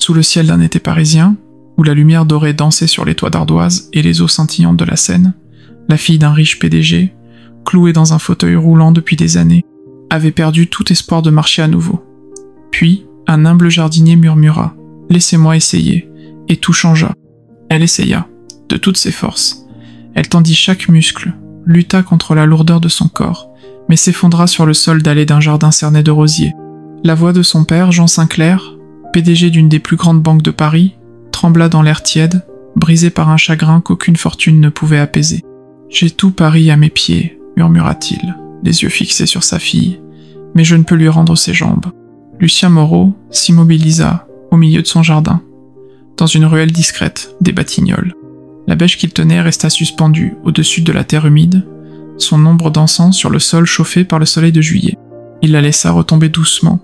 Sous le ciel d'un été parisien, où la lumière dorée dansait sur les toits d'ardoise et les eaux scintillantes de la Seine, la fille d'un riche PDG, clouée dans un fauteuil roulant depuis des années, avait perdu tout espoir de marcher à nouveau. Puis, un humble jardinier murmura « Laissez-moi essayer », et tout changea. Elle essaya, de toutes ses forces. Elle tendit chaque muscle, lutta contre la lourdeur de son corps, mais s'effondra sur le sol dallé d'un jardin cerné de rosiers. La voix de son père, Jean Sinclair, PDG d'une des plus grandes banques de Paris, trembla dans l'air tiède, brisé par un chagrin qu'aucune fortune ne pouvait apaiser. « J'ai tout Paris à mes pieds », murmura-t-il, les yeux fixés sur sa fille, « mais je ne peux lui rendre ses jambes. » Lucien Moreau s'immobilisa au milieu de son jardin, dans une ruelle discrète des Batignolles. La bêche qu'il tenait resta suspendue au-dessus de la terre humide, son ombre dansant sur le sol chauffé par le soleil de juillet. Il la laissa retomber doucement,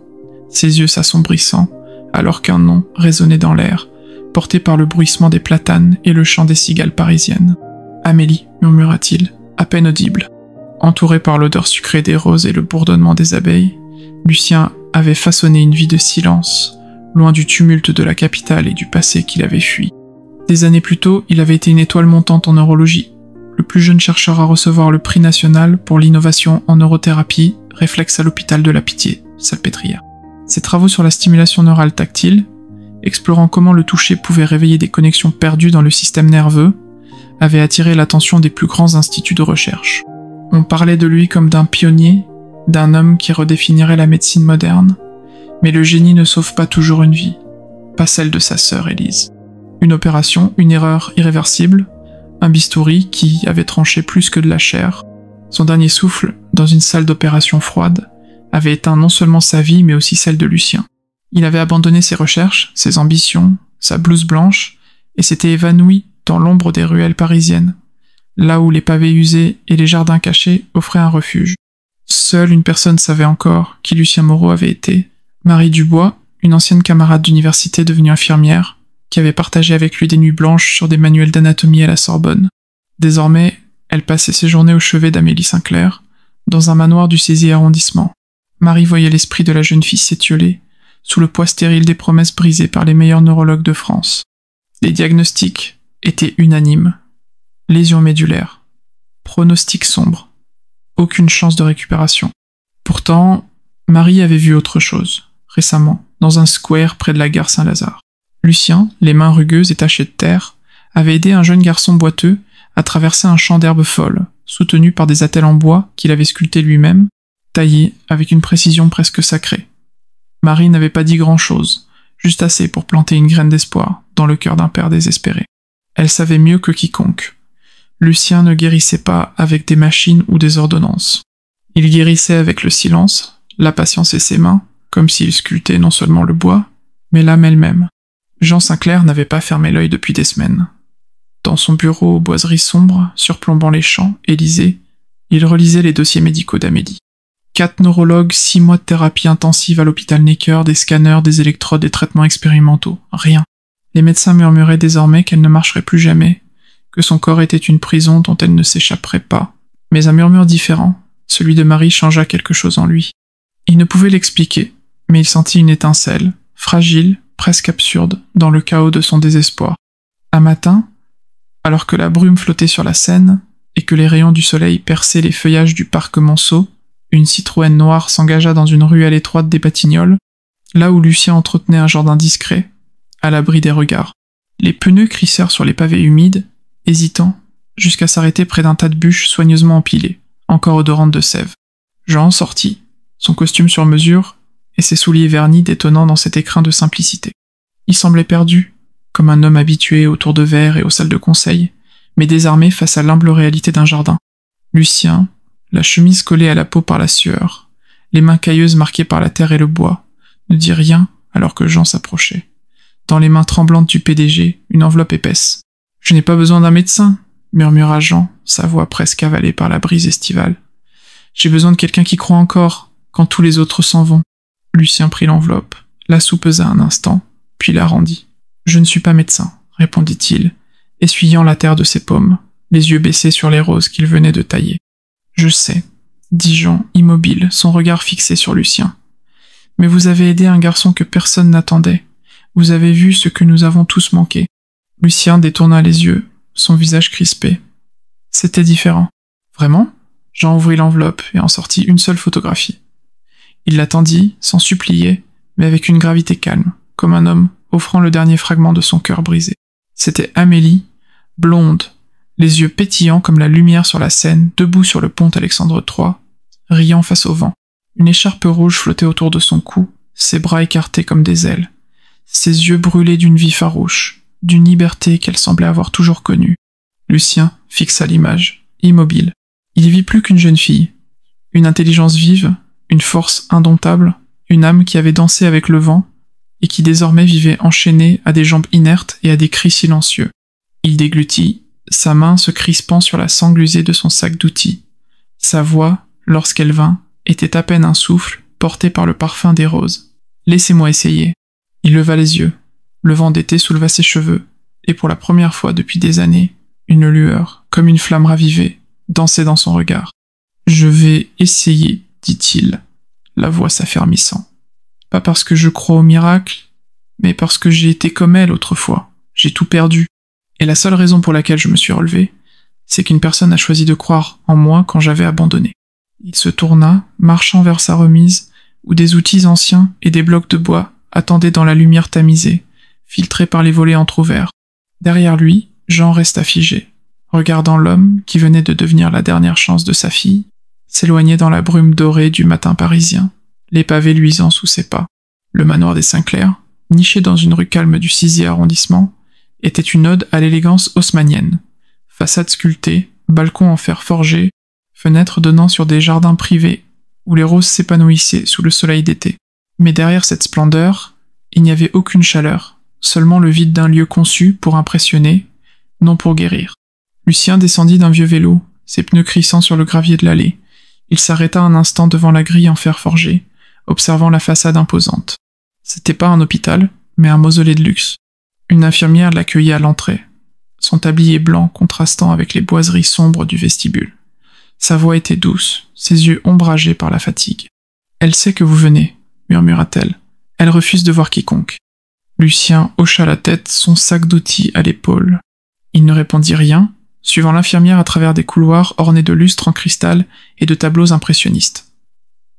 ses yeux s'assombrissant, alors qu'un nom résonnait dans l'air, porté par le bruissement des platanes et le chant des cigales parisiennes. « Amélie », murmura-t-il, à peine audible. Entouré par l'odeur sucrée des roses et le bourdonnement des abeilles, Lucien avait façonné une vie de silence, loin du tumulte de la capitale et du passé qu'il avait fui. Des années plus tôt, il avait été une étoile montante en neurologie, le plus jeune chercheur à recevoir le prix national pour l'innovation en neurothérapie, réflexe à l'hôpital de la Pitié, Salpêtrière. Ses travaux sur la stimulation neurale tactile, explorant comment le toucher pouvait réveiller des connexions perdues dans le système nerveux, avaient attiré l'attention des plus grands instituts de recherche. On parlait de lui comme d'un pionnier, d'un homme qui redéfinirait la médecine moderne, mais le génie ne sauve pas toujours une vie, pas celle de sa sœur Élise. Une opération, une erreur irréversible, un bistouri qui avait tranché plus que de la chair. Son dernier souffle, dans une salle d'opération froide, avait éteint non seulement sa vie mais aussi celle de Lucien. Il avait abandonné ses recherches, ses ambitions, sa blouse blanche, et s'était évanoui dans l'ombre des ruelles parisiennes, là où les pavés usés et les jardins cachés offraient un refuge. Seule une personne savait encore qui Lucien Moreau avait été, Marie Dubois, une ancienne camarade d'université devenue infirmière, qui avait partagé avec lui des nuits blanches sur des manuels d'anatomie à la Sorbonne. Désormais, elle passait ses journées au chevet d'Amélie Sinclair, dans un manoir du 16e arrondissement. Marie voyait l'esprit de la jeune fille s'étioler, sous le poids stérile des promesses brisées par les meilleurs neurologues de France. Les diagnostics étaient unanimes. Lésion médulaire. Pronostic sombre. Aucune chance de récupération. Pourtant, Marie avait vu autre chose, récemment, dans un square près de la gare Saint-Lazare. Lucien, les mains rugueuses et tachées de terre, avait aidé un jeune garçon boiteux à traverser un champ d'herbes folles, soutenu par des attelles en bois qu'il avait sculptés lui-même, taillés avec une précision presque sacrée. Marie n'avait pas dit grand-chose, juste assez pour planter une graine d'espoir dans le cœur d'un père désespéré. Elle savait mieux que quiconque. Lucien ne guérissait pas avec des machines ou des ordonnances. Il guérissait avec le silence, la patience et ses mains, comme s'il sculptait non seulement le bois, mais l'âme elle-même. Jean Sinclair n'avait pas fermé l'œil depuis des semaines. Dans son bureau aux boiseries sombres, surplombant les champs, Élysée, il relisait les dossiers médicaux d'Amélie. 4 neurologues, 6 mois de thérapie intensive à l'hôpital Necker, des scanners, des électrodes, des traitements expérimentaux. Rien. Les médecins murmuraient désormais qu'elle ne marcherait plus jamais, que son corps était une prison dont elle ne s'échapperait pas. Mais un murmure différent, celui de Marie, changea quelque chose en lui. Il ne pouvait l'expliquer, mais il sentit une étincelle, fragile, presque absurde, dans le chaos de son désespoir. Un matin, alors que la brume flottait sur la Seine, et que les rayons du soleil perçaient les feuillages du parc Monceau, une Citroën noire s'engagea dans une ruelle étroite des Batignolles, là où Lucien entretenait un jardin discret, à l'abri des regards. Les pneus crissèrent sur les pavés humides, hésitant, jusqu'à s'arrêter près d'un tas de bûches soigneusement empilées, encore odorantes de sève. Jean sortit, son costume sur mesure, et ses souliers vernis détonnant dans cet écrin de simplicité. Il semblait perdu, comme un homme habitué aux tours de verre et aux salles de conseil, mais désarmé face à l'humble réalité d'un jardin. Lucien, la chemise collée à la peau par la sueur, les mains cailleuses marquées par la terre et le bois, ne dit rien alors que Jean s'approchait. Dans les mains tremblantes du PDG, une enveloppe épaisse. « Je n'ai pas besoin d'un médecin », murmura Jean, sa voix presque avalée par la brise estivale. « J'ai besoin de quelqu'un qui croit encore, quand tous les autres s'en vont. » Lucien prit l'enveloppe, la soupesa un instant, puis la rendit. « Je ne suis pas médecin, » répondit-il, essuyant la terre de ses paumes, les yeux baissés sur les roses qu'il venait de tailler. « Je sais, » dit Jean, immobile, son regard fixé sur Lucien. « Mais vous avez aidé un garçon que personne n'attendait. vous avez vu ce que nous avons tous manqué. » Lucien détourna les yeux, son visage crispé. C'était différent. Vraiment ? Jean ouvrit l'enveloppe et en sortit une seule photographie. Il la tendit, sans supplier, mais avec une gravité calme, comme un homme offrant le dernier fragment de son cœur brisé. C'était Amélie, blonde, les yeux pétillants comme la lumière sur la Seine, debout sur le pont Alexandre III, riant face au vent. Une écharpe rouge flottait autour de son cou, ses bras écartés comme des ailes. Ses yeux brûlaient d'une vie farouche, d'une liberté qu'elle semblait avoir toujours connue. Lucien fixa l'image, immobile. Il y vit plus qu'une jeune fille, une intelligence vive, une force indomptable, une âme qui avait dansé avec le vent et qui désormais vivait enchaînée à des jambes inertes et à des cris silencieux. Il déglutit, sa main se crispant sur la sangle usée de son sac d'outils. Sa voix, lorsqu'elle vint, était à peine un souffle porté par le parfum des roses. « Laissez-moi essayer. » Il leva les yeux. Le vent d'été souleva ses cheveux, et pour la première fois depuis des années, une lueur, comme une flamme ravivée, dansait dans son regard. « Je vais essayer, dit-il, la voix s'affermissant. Pas parce que je crois au miracle, mais parce que j'ai été comme elle autrefois. J'ai tout perdu. Et la seule raison pour laquelle je me suis relevé, c'est qu'une personne a choisi de croire en moi quand j'avais abandonné. » Il se tourna, marchant vers sa remise, où des outils anciens et des blocs de bois attendaient dans la lumière tamisée, filtrée par les volets entr'ouverts. Derrière lui, Jean resta figé, regardant l'homme qui venait de devenir la dernière chance de sa fille, s'éloigner dans la brume dorée du matin parisien, les pavés luisant sous ses pas. Le manoir des Sinclair, niché dans une rue calme du 6e arrondissement, était une ode à l'élégance haussmannienne. Façade sculptée, balcon en fer forgé, fenêtres donnant sur des jardins privés, où les roses s'épanouissaient sous le soleil d'été. Mais derrière cette splendeur, il n'y avait aucune chaleur, seulement le vide d'un lieu conçu pour impressionner, non pour guérir. Lucien descendit d'un vieux vélo, ses pneus crissant sur le gravier de l'allée. Il s'arrêta un instant devant la grille en fer forgé, observant la façade imposante. C'était pas un hôpital, mais un mausolée de luxe. Une infirmière l'accueillait à l'entrée, son tablier blanc contrastant avec les boiseries sombres du vestibule. Sa voix était douce, ses yeux ombragés par la fatigue. « Elle sait que vous venez, » murmura-t-elle. « Elle refuse de voir quiconque. » Lucien hocha la tête, son sac d'outils à l'épaule. Il ne répondit rien, suivant l'infirmière à travers des couloirs ornés de lustres en cristal et de tableaux impressionnistes.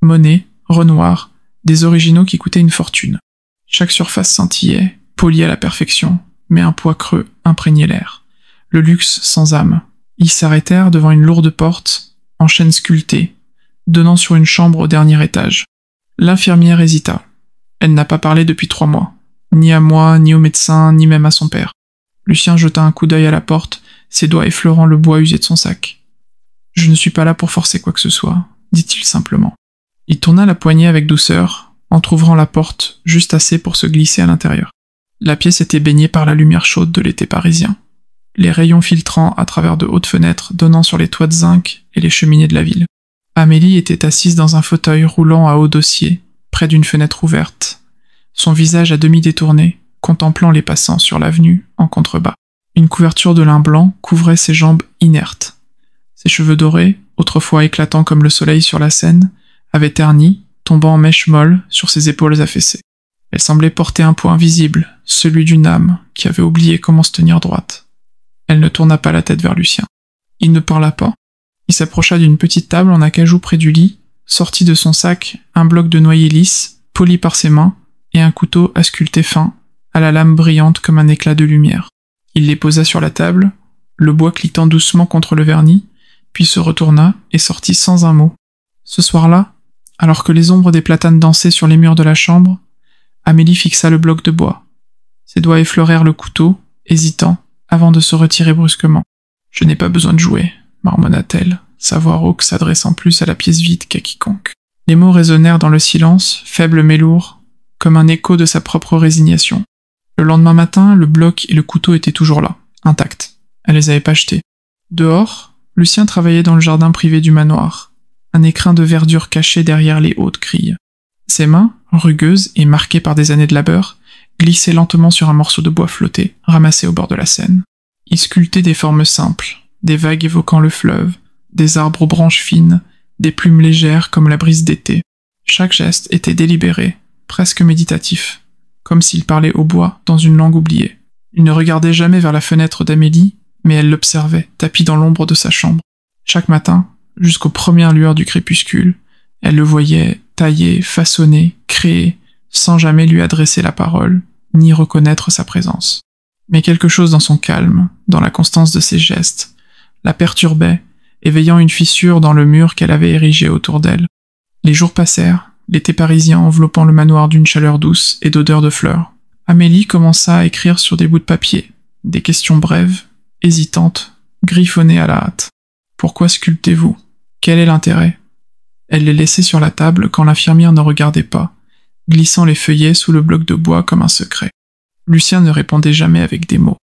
Monet, Renoir, des originaux qui coûtaient une fortune. Chaque surface scintillait, polie à la perfection, mais un poids creux imprégnait l'air. Le luxe sans âme. Ils s'arrêtèrent devant une lourde porte, en chêne sculpté, donnant sur une chambre au dernier étage. L'infirmière hésita. Elle n'a pas parlé depuis 3 mois. Ni à moi, ni au médecin, ni même à son père. Lucien jeta un coup d'œil à la porte, ses doigts effleurant le bois usé de son sac. « Je ne suis pas là pour forcer quoi que ce soit, » dit-il simplement. Il tourna la poignée avec douceur, entr'ouvrant la porte juste assez pour se glisser à l'intérieur. La pièce était baignée par la lumière chaude de l'été parisien, les rayons filtrant à travers de hautes fenêtres donnant sur les toits de zinc et les cheminées de la ville. Amélie était assise dans un fauteuil roulant à haut dossier, près d'une fenêtre ouverte, son visage à demi détourné, contemplant les passants sur l'avenue en contrebas. Une couverture de lin blanc couvrait ses jambes inertes. Ses cheveux dorés, autrefois éclatants comme le soleil sur la Seine, avaient terni, tombant en mèches molles sur ses épaules affaissées. Elle semblait porter un poids invisible, celui d'une âme qui avait oublié comment se tenir droite. Elle ne tourna pas la tête vers Lucien. Il ne parla pas. Il s'approcha d'une petite table en acajou près du lit, sortit de son sac un bloc de noyer lisse, poli par ses mains, et un couteau à sculpter fin, à la lame brillante comme un éclat de lumière. Il les posa sur la table, le bois cliquant doucement contre le vernis, puis se retourna et sortit sans un mot. Ce soir-là, alors que les ombres des platanes dansaient sur les murs de la chambre, Amélie fixa le bloc de bois. Ses doigts effleurèrent le couteau, hésitant, avant de se retirer brusquement. « Je n'ai pas besoin de jouer, » marmonna-t-elle, sa voix rauque s'adressant plus à la pièce vide qu'à quiconque. Les mots résonnèrent dans le silence, faibles mais lourds, comme un écho de sa propre résignation. Le lendemain matin, le bloc et le couteau étaient toujours là, intacts. Elle les avait pas jetés. Dehors, Lucien travaillait dans le jardin privé du manoir, un écrin de verdure caché derrière les hautes grilles. Ses mains, rugueuses et marquées par des années de labeur, glissaient lentement sur un morceau de bois flotté, ramassé au bord de la Seine. Il sculptait des formes simples, des vagues évoquant le fleuve, des arbres aux branches fines, des plumes légères comme la brise d'été. Chaque geste était délibéré, presque méditatif. comme s'il parlait au bois dans une langue oubliée. Il ne regardait jamais vers la fenêtre d'Amélie, mais elle l'observait, tapie dans l'ombre de sa chambre. Chaque matin, jusqu'aux premières lueurs du crépuscule, elle le voyait tailler, façonner, créer, sans jamais lui adresser la parole, ni reconnaître sa présence. Mais quelque chose dans son calme, dans la constance de ses gestes, la perturbait, éveillant une fissure dans le mur qu'elle avait érigé autour d'elle. Les jours passèrent, l'été parisien enveloppant le manoir d'une chaleur douce et d'odeur de fleurs. Amélie commença à écrire sur des bouts de papier, des questions brèves, hésitantes, griffonnées à la hâte. Pourquoi sculptez-vous? Quel est l'intérêt? Elle les laissait sur la table quand l'infirmière ne regardait pas, glissant les feuillets sous le bloc de bois comme un secret. Lucien ne répondait jamais avec des mots.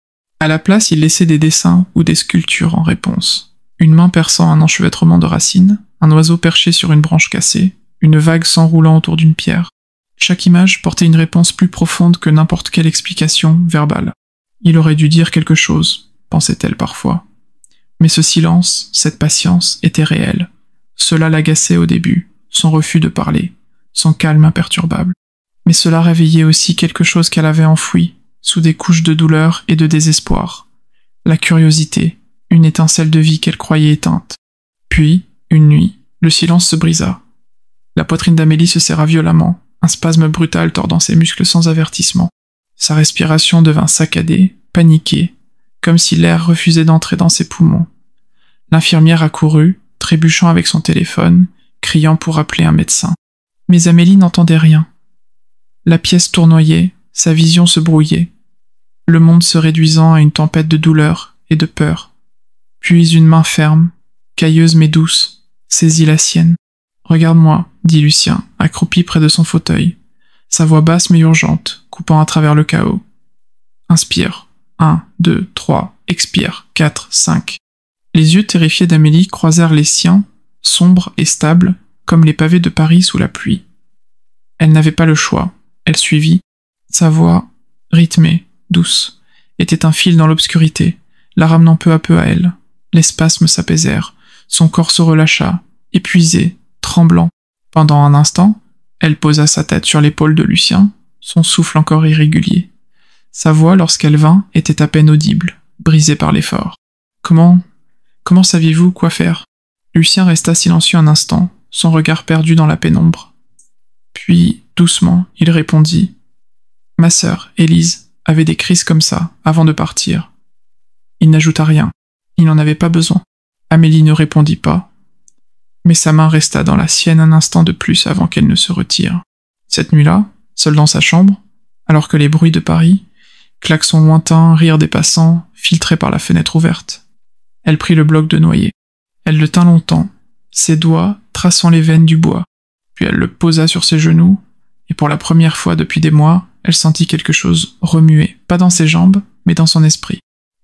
À la place, il laissait des dessins ou des sculptures en réponse. Une main perçant un enchevêtrement de racines, un oiseau perché sur une branche cassée, une vague s'enroulant autour d'une pierre. Chaque image portait une réponse plus profonde que n'importe quelle explication verbale. Il aurait dû dire quelque chose, pensait-elle parfois. Mais ce silence, cette patience, étaient réels. Cela l'agaçait au début, son refus de parler, son calme imperturbable. Mais cela réveillait aussi quelque chose qu'elle avait enfoui, sous des couches de douleur et de désespoir. La curiosité, une étincelle de vie qu'elle croyait éteinte. Puis, une nuit, le silence se brisa. La poitrine d'Amélie se serra violemment, un spasme brutal tordant ses muscles sans avertissement. Sa respiration devint saccadée, paniquée, comme si l'air refusait d'entrer dans ses poumons. L'infirmière accourut, trébuchant avec son téléphone, criant pour appeler un médecin. Mais Amélie n'entendait rien. La pièce tournoyait, sa vision se brouillait, le monde se réduisant à une tempête de douleur et de peur. Puis une main ferme, cailleuse mais douce, saisit la sienne. « Regarde-moi » dit Lucien, accroupi près de son fauteuil, sa voix basse mais urgente, coupant à travers le chaos. « Inspire. 1, 2, 3, expire. 4, 5. » Les yeux terrifiés d'Amélie croisèrent les siens, sombres et stables, comme les pavés de Paris sous la pluie. Elle n'avait pas le choix, elle suivit. Sa voix, rythmée, douce, était un fil dans l'obscurité, la ramenant peu à peu à elle. Les spasmes s'apaisèrent, son corps se relâcha, épuisé, tremblant. Pendant un instant, elle posa sa tête sur l'épaule de Lucien, son souffle encore irrégulier. Sa voix, lorsqu'elle vint, était à peine audible, brisée par l'effort. « Comment saviez-vous quoi faire ?» Lucien resta silencieux un instant, son regard perdu dans la pénombre. Puis, doucement, il répondit « Ma sœur, Élise, avait des crises comme ça, avant de partir. » Il n'ajouta rien, il n'en avait pas besoin. Amélie ne répondit pas, mais sa main resta dans la sienne un instant de plus avant qu'elle ne se retire. Cette nuit-là, seule dans sa chambre, alors que les bruits de Paris, klaxons lointains, rires des passants, filtraient par la fenêtre ouverte, elle prit le bloc de noyer. Elle le tint longtemps, ses doigts traçant les veines du bois, puis elle le posa sur ses genoux, et pour la première fois depuis des mois, elle sentit quelque chose remuer, pas dans ses jambes, mais dans son esprit.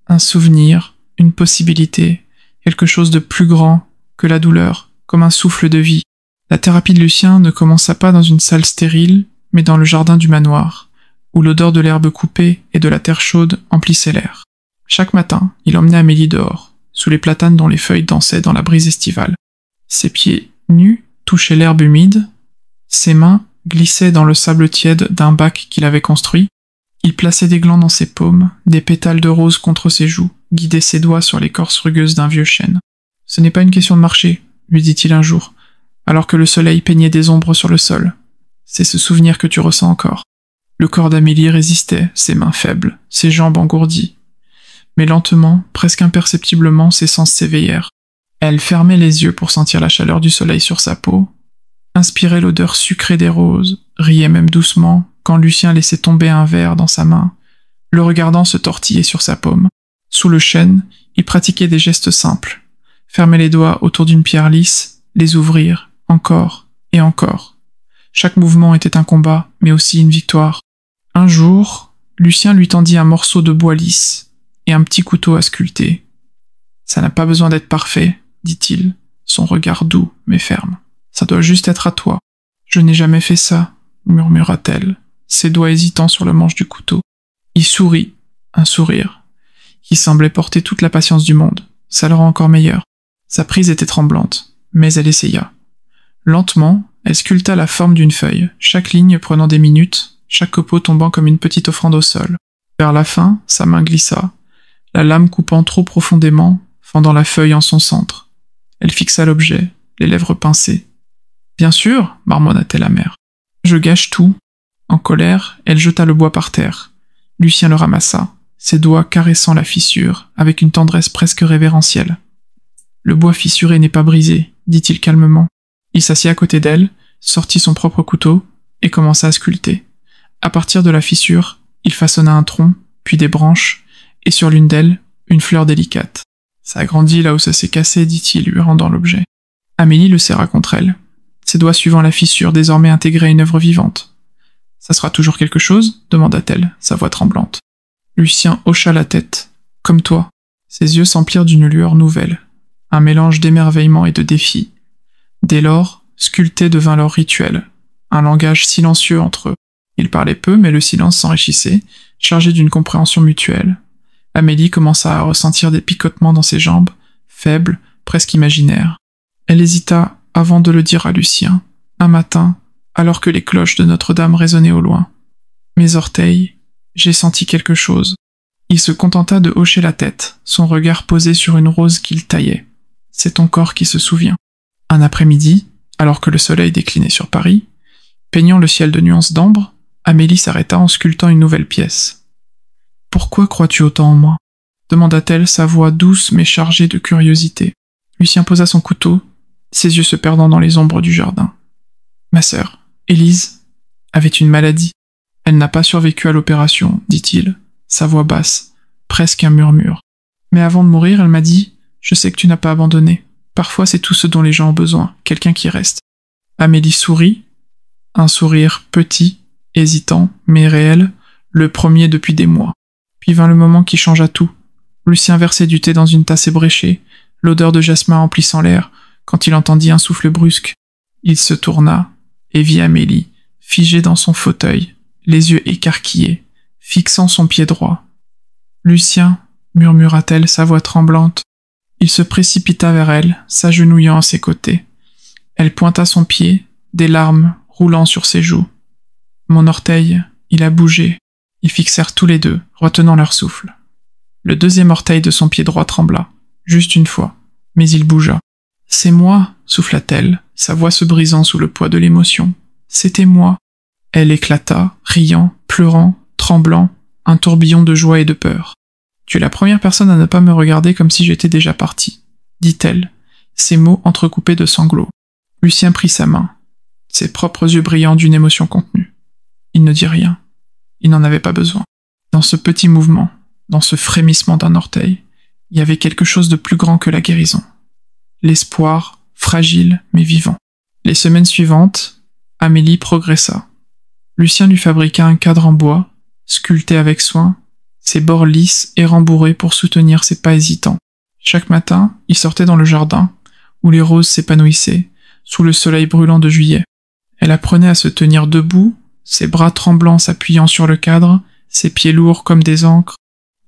Un souvenir, une possibilité, quelque chose de plus grand que la douleur, comme un souffle de vie. La thérapie de Lucien ne commença pas dans une salle stérile, mais dans le jardin du manoir, où l'odeur de l'herbe coupée et de la terre chaude emplissait l'air. Chaque matin, il emmenait Amélie dehors, sous les platanes dont les feuilles dansaient dans la brise estivale. Ses pieds nus touchaient l'herbe humide, ses mains glissaient dans le sable tiède d'un bac qu'il avait construit. Il plaçait des glands dans ses paumes, des pétales de rose contre ses joues, guidait ses doigts sur l'écorce rugueuse d'un vieux chêne. « Ce n'est pas une question de marcher », lui dit-il un jour, alors que le soleil peignait des ombres sur le sol. « C'est ce souvenir que tu ressens encore. » Le corps d'Amélie résistait, ses mains faibles, ses jambes engourdies. Mais lentement, presque imperceptiblement, ses sens s'éveillèrent. Elle fermait les yeux pour sentir la chaleur du soleil sur sa peau, inspirait l'odeur sucrée des roses, riait même doucement quand Lucien laissait tomber un verre dans sa main, le regardant se tortiller sur sa paume. Sous le chêne, il pratiquait des gestes simples. Fermer les doigts autour d'une pierre lisse, les ouvrir, encore et encore. Chaque mouvement était un combat, mais aussi une victoire. Un jour, Lucien lui tendit un morceau de bois lisse et un petit couteau à sculpter. « Ça n'a pas besoin d'être parfait, » dit-il, son regard doux mais ferme. « Ça doit juste être à toi. »« Je n'ai jamais fait ça, » murmura-t-elle, ses doigts hésitants sur le manche du couteau. Il sourit, un sourire, qui semblait porter toute la patience du monde. Ça le rend encore meilleur. Sa prise était tremblante, mais elle essaya. Lentement, elle sculpta la forme d'une feuille, chaque ligne prenant des minutes, chaque copeau tombant comme une petite offrande au sol. Vers la fin, sa main glissa, la lame coupant trop profondément, fendant la feuille en son centre. Elle fixa l'objet, les lèvres pincées. « Bien sûr, marmonna-t-elle amère. Je gâche tout. » En colère, elle jeta le bois par terre. Lucien le ramassa, ses doigts caressant la fissure, avec une tendresse presque révérentielle. « Le bois fissuré n'est pas brisé, dit-il calmement. Il s'assit à côté d'elle, sortit son propre couteau, et commença à sculpter. À partir de la fissure, il façonna un tronc, puis des branches, et sur l'une d'elles, une fleur délicate. « Ça a grandi là où ça s'est cassé, dit-il, lui rendant l'objet. Amélie le serra contre elle. Ses doigts suivant la fissure désormais intégraient une œuvre vivante. « Ça sera toujours quelque chose ?» demanda-t-elle, sa voix tremblante. Lucien hocha la tête. « Comme toi. » Ses yeux s'emplirent d'une lueur nouvelle, un mélange d'émerveillement et de défi. Dès lors, sculpter devint leur rituel, un langage silencieux entre eux. Ils parlaient peu, mais le silence s'enrichissait, chargé d'une compréhension mutuelle. Amélie commença à ressentir des picotements dans ses jambes, faibles, presque imaginaires. Elle hésita avant de le dire à Lucien, un matin, alors que les cloches de Notre-Dame résonnaient au loin. « Mes orteils, j'ai senti quelque chose. » Il se contenta de hocher la tête, son regard posé sur une rose qu'il taillait. « C'est ton corps qui se souvient. » Un après-midi, alors que le soleil déclinait sur Paris, peignant le ciel de nuances d'ambre, Amélie s'arrêta en sculptant une nouvelle pièce. « Pourquoi crois-tu autant en moi ?» demanda-t-elle, sa voix douce mais chargée de curiosité. Lucien posa son couteau, ses yeux se perdant dans les ombres du jardin. « Ma sœur, Élise, avait une maladie. Elle n'a pas survécu à l'opération, dit-il, sa voix basse, presque un murmure. Mais avant de mourir, elle m'a dit « Je sais que tu n'as pas abandonné. Parfois c'est tout ce dont les gens ont besoin, quelqu'un qui reste. » Amélie sourit, un sourire petit, hésitant, mais réel, le premier depuis des mois. Puis vint le moment qui changea tout. Lucien versait du thé dans une tasse ébréchée, l'odeur de jasmin emplissant l'air, quand il entendit un souffle brusque. Il se tourna et vit Amélie, figée dans son fauteuil, les yeux écarquillés, fixant son pied droit. « Lucien, » murmura-t-elle, sa voix tremblante. Il se précipita vers elle, s'agenouillant à ses côtés. Elle pointa son pied, des larmes roulant sur ses joues. « Mon orteil, il a bougé. » Ils fixèrent tous les deux, retenant leur souffle. Le deuxième orteil de son pied droit trembla, juste une fois, mais il bougea. « C'est moi !» souffla-t-elle, sa voix se brisant sous le poids de l'émotion. « C'était moi !» Elle éclata, riant, pleurant, tremblant, un tourbillon de joie et de peur. « Tu es la première personne à ne pas me regarder comme si j'étais déjà partie, » dit-elle, ses mots entrecoupés de sanglots. Lucien prit sa main, ses propres yeux brillants d'une émotion contenue. Il ne dit rien. Il n'en avait pas besoin. Dans ce petit mouvement, dans ce frémissement d'un orteil, il y avait quelque chose de plus grand que la guérison. L'espoir, fragile mais vivant. Les semaines suivantes, Amélie progressa. Lucien lui fabriqua un cadre en bois, sculpté avec soin, ses bords lisses et rembourrés pour soutenir ses pas hésitants. Chaque matin, il sortait dans le jardin, où les roses s'épanouissaient, sous le soleil brûlant de juillet. Elle apprenait à se tenir debout, ses bras tremblants s'appuyant sur le cadre, ses pieds lourds comme des ancres.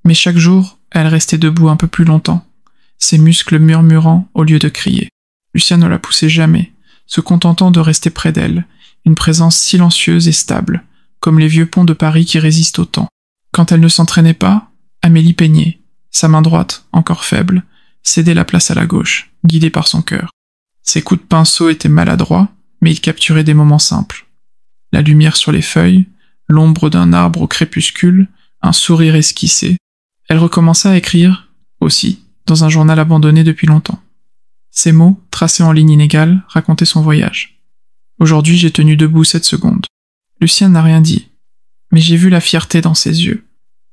Mais chaque jour, elle restait debout un peu plus longtemps, ses muscles murmurant au lieu de crier. Lucien ne la poussait jamais, se contentant de rester près d'elle, une présence silencieuse et stable, comme les vieux ponts de Paris qui résistent au temps. Quand elle ne s'entraînait pas, Amélie peignait. Sa main droite, encore faible, cédait la place à la gauche, guidée par son cœur. Ses coups de pinceau étaient maladroits, mais ils capturaient des moments simples. La lumière sur les feuilles, l'ombre d'un arbre au crépuscule, un sourire esquissé. Elle recommença à écrire, aussi, dans un journal abandonné depuis longtemps. Ces mots, tracés en ligne inégale, racontaient son voyage. Aujourd'hui, j'ai tenu debout 7 secondes. Lucien n'a rien dit, mais j'ai vu la fierté dans ses yeux.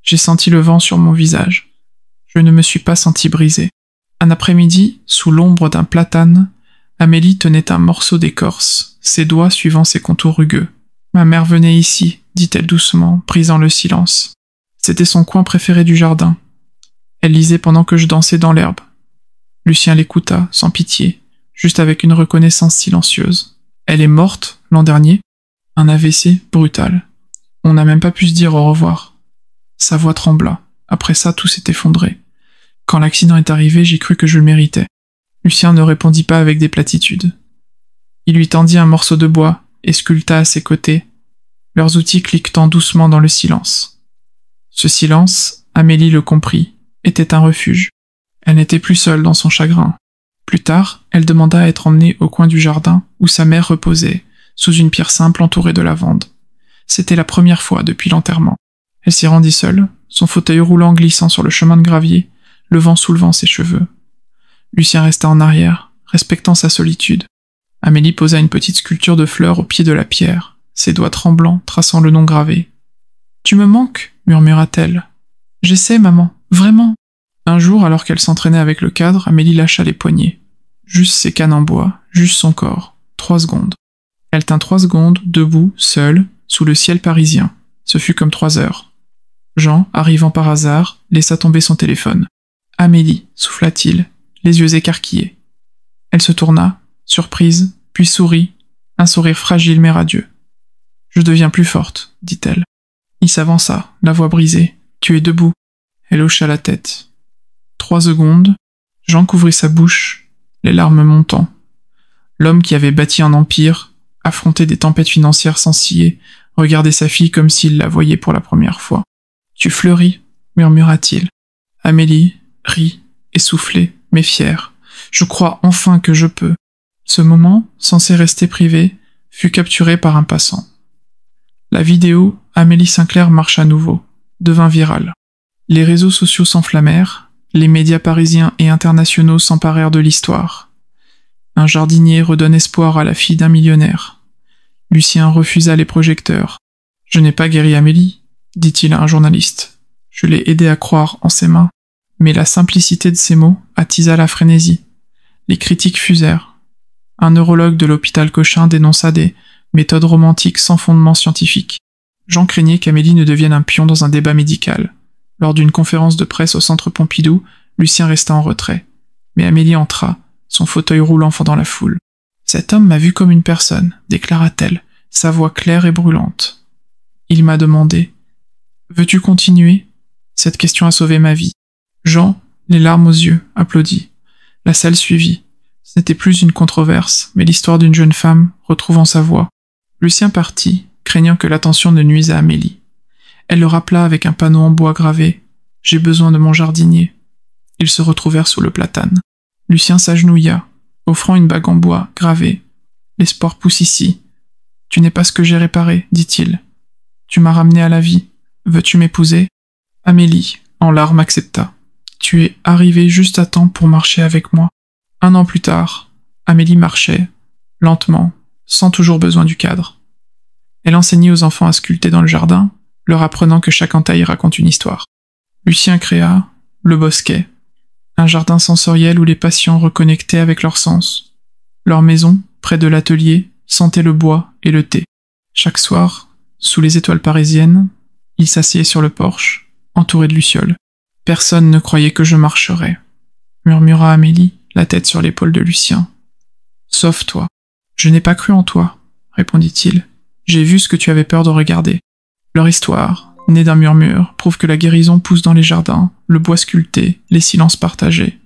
J'ai senti le vent sur mon visage. Je ne me suis pas senti brisé. Un après-midi, sous l'ombre d'un platane, Amélie tenait un morceau d'écorce, ses doigts suivant ses contours rugueux. « Ma mère venait ici, » dit-elle doucement, brisant le silence. C'était son coin préféré du jardin. Elle lisait pendant que je dansais dans l'herbe. Lucien l'écouta, sans pitié, juste avec une reconnaissance silencieuse. Elle est morte, l'an dernier. Un AVC brutal. On n'a même pas pu se dire au revoir. Sa voix trembla. Après ça, tout s'est effondré. Quand l'accident est arrivé, j'ai cru que je le méritais. Lucien ne répondit pas avec des platitudes. Il lui tendit un morceau de bois et sculpta à ses côtés leurs outils cliquetant doucement dans le silence. Ce silence, Amélie le comprit, était un refuge. Elle n'était plus seule dans son chagrin. Plus tard, elle demanda à être emmenée au coin du jardin où sa mère reposait, sous une pierre simple entourée de lavande. C'était la première fois depuis l'enterrement. Elle s'y rendit seule, son fauteuil roulant glissant sur le chemin de gravier, le vent soulevant ses cheveux. Lucien resta en arrière, respectant sa solitude. Amélie posa une petite sculpture de fleurs au pied de la pierre, ses doigts tremblants traçant le nom gravé. « Tu me manques » murmura-t-elle. « J'essaie, maman, vraiment. » Un jour, alors qu'elle s'entraînait avec le cadre, Amélie lâcha les poignets. Juste ses cannes en bois, juste son corps. 3 secondes. Elle tint 3 secondes, debout, seule, sous le ciel parisien. Ce fut comme 3 heures. Jean, arrivant par hasard, laissa tomber son téléphone. « Amélie » souffla-t-il, les yeux écarquillés. Elle se tourna, surprise, puis sourit, un sourire fragile mais radieux. « Je deviens plus forte, dit-elle. Il s'avança, la voix brisée. « Tu es debout. » Elle hocha la tête. 3 secondes, Jean couvrit sa bouche, les larmes montant. L'homme qui avait bâti un empire, affronté des tempêtes financières sans ciller, regardait sa fille comme s'il la voyait pour la première fois. « Tu fleuris » murmura-t-il. Amélie rit, essoufflée, mais fière. « Je crois enfin que je peux. » Ce moment, censé rester privé, fut capturé par un passant. La vidéo, Amélie Sinclair marche à nouveau, devint virale. Les réseaux sociaux s'enflammèrent, les médias parisiens et internationaux s'emparèrent de l'histoire. Un jardinier redonne espoir à la fille d'un millionnaire. Lucien refusa les projecteurs. « Je n'ai pas guéri Amélie, » dit-il à un journaliste. « Je l'ai aidé à croire en ses mains. » Mais la simplicité de ces mots attisa la frénésie. Les critiques fusèrent. Un neurologue de l'hôpital Cochin dénonça des méthodes romantiques sans fondement scientifique. Jean craignait qu'Amélie ne devienne un pion dans un débat médical. Lors d'une conférence de presse au centre Pompidou, Lucien resta en retrait. Mais Amélie entra, son fauteuil roulant fendant la foule. « Cet homme m'a vu comme une personne, » déclara-t-elle, sa voix claire et brûlante. Il m'a demandé « Veux-tu continuer ?» Cette question a sauvé ma vie. Jean, les larmes aux yeux, applaudit. La salle suivit. Ce n'était plus une controverse, mais l'histoire d'une jeune femme retrouvant sa voix. Lucien partit, craignant que l'attention ne nuise à Amélie. Elle le rappela avec un panneau en bois gravé « J'ai besoin de mon jardinier ». Ils se retrouvèrent sous le platane. Lucien s'agenouilla, offrant une bague en bois gravée. « L'espoir pousse ici. Tu n'es pas ce que j'ai réparé, dit-il. Tu m'as ramené à la vie. Veux-tu m'épouser ?» Amélie, en larmes, accepta. « Tu es arrivée juste à temps pour marcher avec moi. » 1 an plus tard, Amélie marchait, lentement, sans toujours besoin du cadre. Elle enseignait aux enfants à sculpter dans le jardin, leur apprenant que chaque entaille raconte une histoire. Lucien créa le Bosquet, un jardin sensoriel où les patients reconnectaient avec leurs sens. Leur maison, près de l'atelier, sentait le bois et le thé. Chaque soir, sous les étoiles parisiennes, il s'asseyait sur le porche, entouré de lucioles. « Personne ne croyait que je marcherais », murmura Amélie, la tête sur l'épaule de Lucien. « Sauf toi. »« Je n'ai pas cru en toi, » répondit-il. « J'ai vu ce que tu avais peur de regarder. » Leur histoire, née d'un murmure, prouve que la guérison pousse dans les jardins, le bois sculpté, les silences partagés.